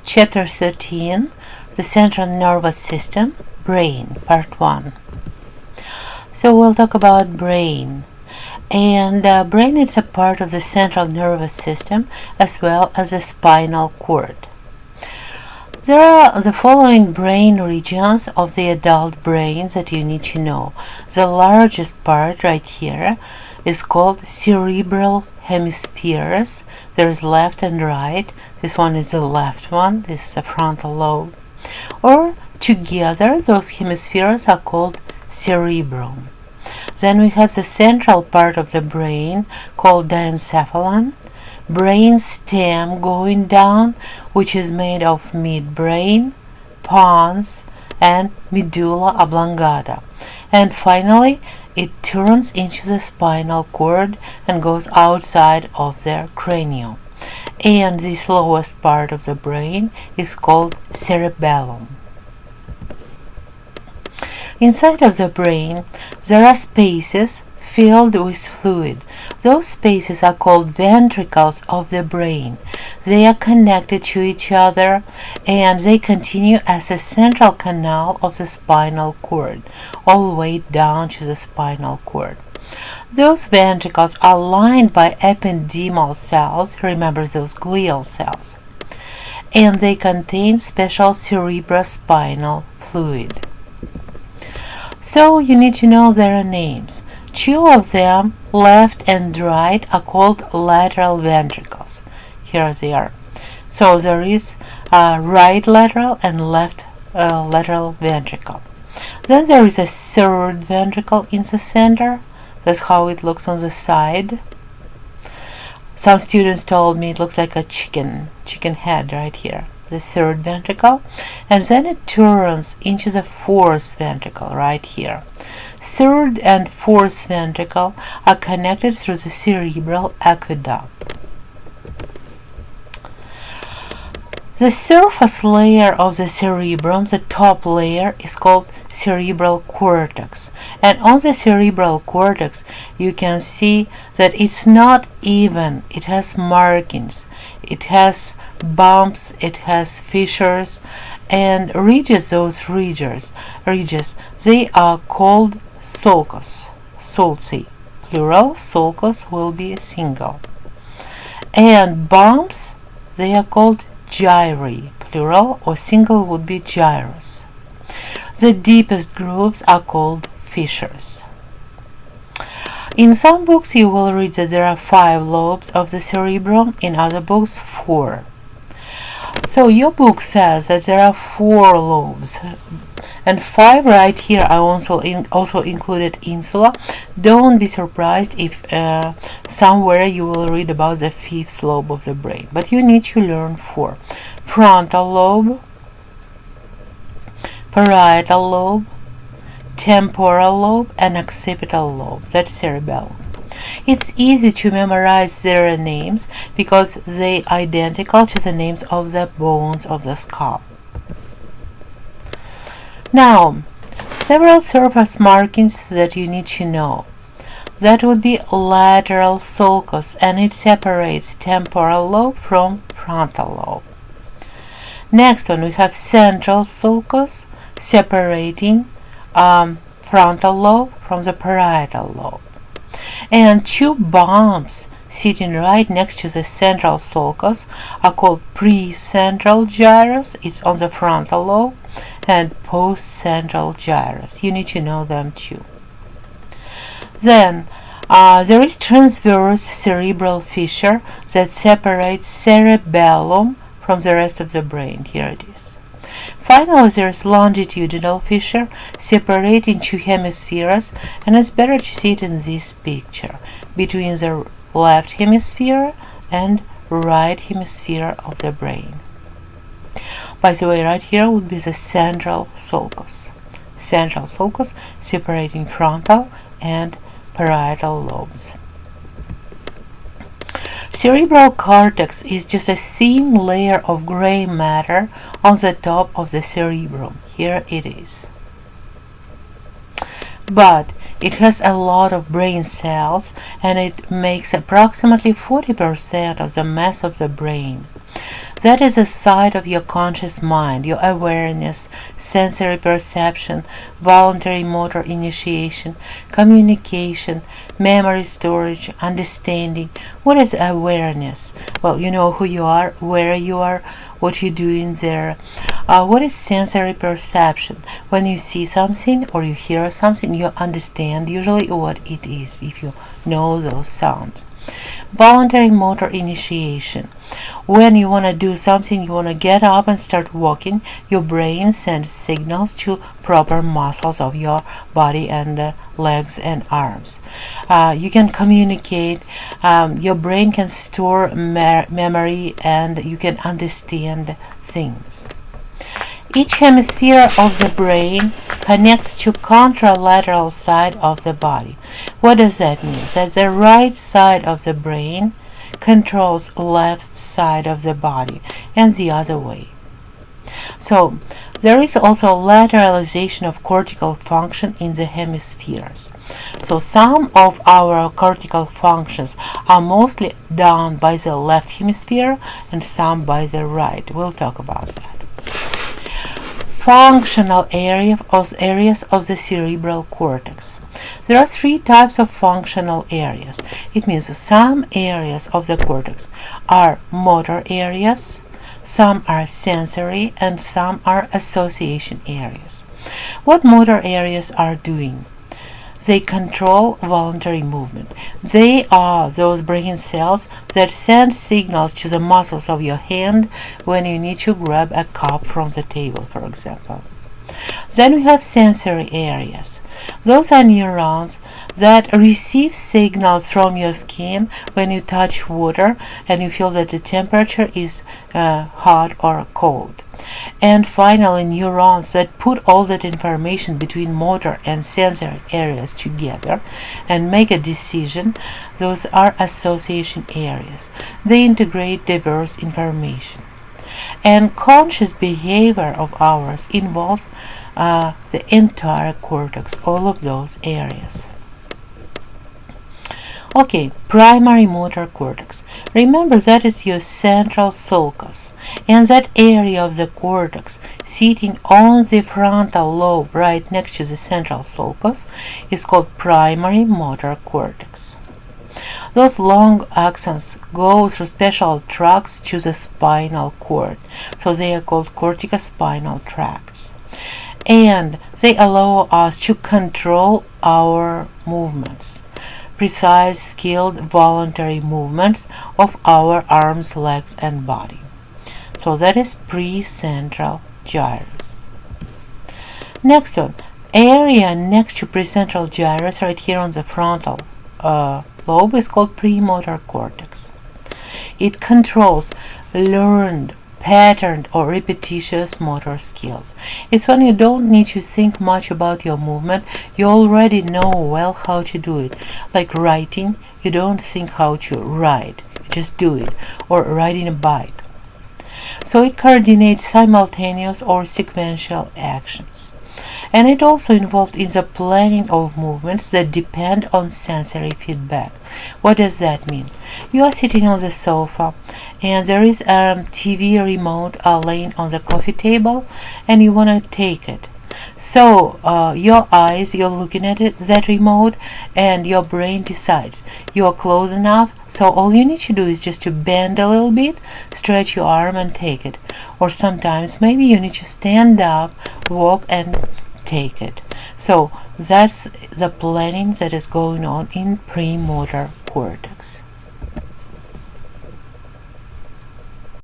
Chapter 13, the Central Nervous System, Brain, Part 1. So we'll talk about brain. And brain is a part of the central nervous system as well as the spinal cord. There are the following brain regions of the adult brain that you need to know. The largest part right here is called cerebral hemispheres. There's left and right. This one is the left one. This is the frontal lobe. Or together, those hemispheres are called cerebrum. Then we have the central part of the brain called diencephalon, brain stem going down, which is made of midbrain, pons, and medulla oblongata. And finally, it turns into the spinal cord and goes outside of the cranium. And this lowest part of the brain is called cerebellum. Inside of the brain, there are spaces filled with fluid. Those spaces are called ventricles of the brain. They are connected to each other and they continue as a central canal of the spinal cord, all the way down to the spinal cord. Those ventricles are lined by ependymal cells, remember those glial cells, and they contain special cerebrospinal fluid. So you need to know their names. Two of them, left and right, are called lateral ventricles. Here they are. So there is right lateral and left lateral ventricle. Then there is a third ventricle in the center. That's how it looks on the side. Some students told me it looks like a chicken head right here. The third ventricle, and then it turns into the fourth ventricle right here. Third and fourth ventricle are connected through the cerebral aqueduct. The surface layer of the cerebrum, the top layer, is called cerebral cortex. And on the cerebral cortex you can see that it's not even. It has markings. It has bumps, it has fissures, and ridges. Those ridges, they are called sulcus, sulci, plural. Sulcus will be single. And bumps, they are called gyri, plural, or single would be gyrus. The deepest grooves are called fissures. In some books you will read that there are 5 lobes of the cerebrum, in other books 4. So your book says that there are 4 lobes, and 5 right here. I also included insula. Don't be surprised if somewhere you will read about the 5th lobe of the brain, but you need to learn 4. Frontal lobe, parietal lobe, temporal lobe, and occipital lobe. That's cerebellum. It's easy to memorize their names because they are identical to the names of the bones of the skull. Now, several surface markings that you need to know. That would be lateral sulcus, and it separates temporal lobe from frontal lobe. Next one, we have central sulcus separating frontal lobe from the parietal lobe. And 2 bumps sitting right next to the central sulcus are called precentral gyrus. It's on the frontal lobe, and postcentral gyrus. You need to know them too. Then there is transverse cerebral fissure that separates cerebellum from the rest of the brain. Here it is. Finally, there is longitudinal fissure separating 2 hemispheres, and it's better to see it in this picture, between the left hemisphere and right hemisphere of the brain. By the way, right here would be the central sulcus. Central sulcus separating frontal and parietal lobes. Cerebral cortex is just a thin layer of gray matter on the top of the cerebrum. Here it is. But it has a lot of brain cells, and it makes approximately 40% of the mass of the brain. That is a side of your conscious mind, your awareness, sensory perception, voluntary motor initiation, communication, memory storage, understanding. What is awareness? Well, you know who you are, where you are, what you're doing there. What is sensory perception? When you see something or you hear something, you understand usually what it is if you know those sounds. Voluntary motor initiation. When you want to do something, you want to get up and start walking, your brain sends signals to proper muscles of your body and legs and arms. You can communicate, your brain can store memory, and you can understand things. Each hemisphere of the brain connects to contralateral side of the body. What does that mean? That the right side of the brain controls left side of the body and the other way. So there is also lateralization of cortical function in the hemispheres. So some of our cortical functions are mostly done by the left hemisphere and some by the right. We'll talk about that. Functional areas of the cerebral cortex. There are three types of functional areas. It means some areas of the cortex are motor areas, some are sensory, and some are association areas. What motor areas are doing? They control voluntary movement. They are those brain cells that send signals to the muscles of your hand when you need to grab a cup from the table, for example. Then we have sensory areas. Those are neurons that receive signals from your skin when you touch water and you feel that the temperature is hot or cold. And finally, neurons that put all that information between motor and sensory areas together and make a decision. Those are association areas. They integrate diverse information. And conscious behavior of ours involves the entire cortex, all of those areas. Okay, primary motor cortex. Remember, that is your central sulcus, and that area of the cortex sitting on the frontal lobe right next to the central sulcus is called primary motor cortex. Those long axons go through special tracts to the spinal cord, so they are called corticospinal tracts. And they allow us to control our movements, precise, skilled, voluntary movements of our arms, legs, and body. So that is precentral gyrus. Next one, area next to precentral gyrus, right here on the frontal lobe, is called premotor cortex. It controls learned, patterned, or repetitious motor skills. It's when you don't need to think much about your movement, you already know well how to do it. Like writing, you don't think how to write, you just do it. Or riding a bike. So it coordinates simultaneous or sequential actions. And it also involved in the planning of movements that depend on sensory feedback. What does that mean? You are sitting on the sofa and there is a TV remote laying on the coffee table and you want to take it. So your eyes, you're looking at it, that remote, and your brain decides you're close enough, so all you need to do is just to bend a little bit, stretch your arm and take it. Or sometimes maybe you need to stand up, walk and take it. So that's the planning that is going on in premotor cortex.